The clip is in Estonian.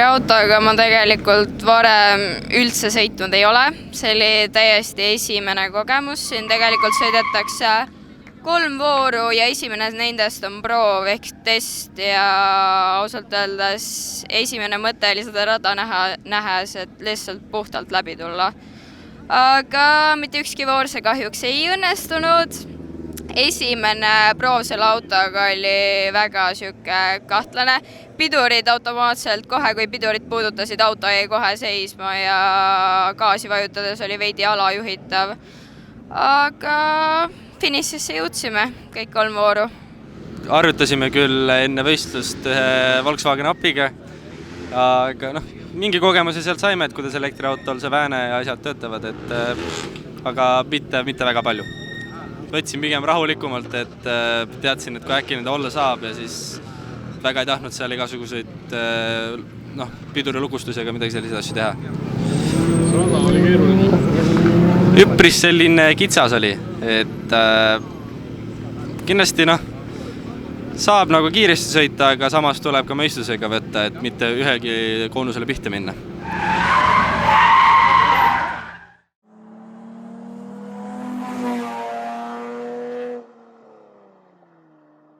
elektriautoga ma tegelikult varem üldse sõitnud ei ole. See oli täiesti esimene kogemus. Siin tegelikult sõidetakse 3 vooru ja esimene nendest on proov ehk test ja ausalt öeldes esimene mõte oli seda rada nähes, et lihtsalt puhtalt läbi tulla. Aga mitte ükski voor see kahjuks ei õnnestunud. Esimene proov selle autoga oli väga kahtlane. Pidurid automaatselt kohe, kui pidurid puudutasid, auto jäi kohe seisma ja gaasi vajutades oli veidi alajuhitav. Aga finišisse jõudsime kõik 3 vooru. Arvutasime küll enne võistlust ühe Volkswagen Upiga, aga mingi kogemuse sealt saime, et kuidas elektriautol see vääne ja asjad töötavad, aga mitte väga palju. Võtsin pigem rahulikumalt, et teadsin, et kui äkki nende olla saab ja siis väga ei tahtnud seal igasuguseid pidurilukustusega midagi selliseid asju teha. See rada oli keeruline? Üpris selline kitsas oli, et kindlasti saab kiiresti sõita, aga samas tuleb ka mõistusega võtta, et mitte ühegi koonusele pihta minna.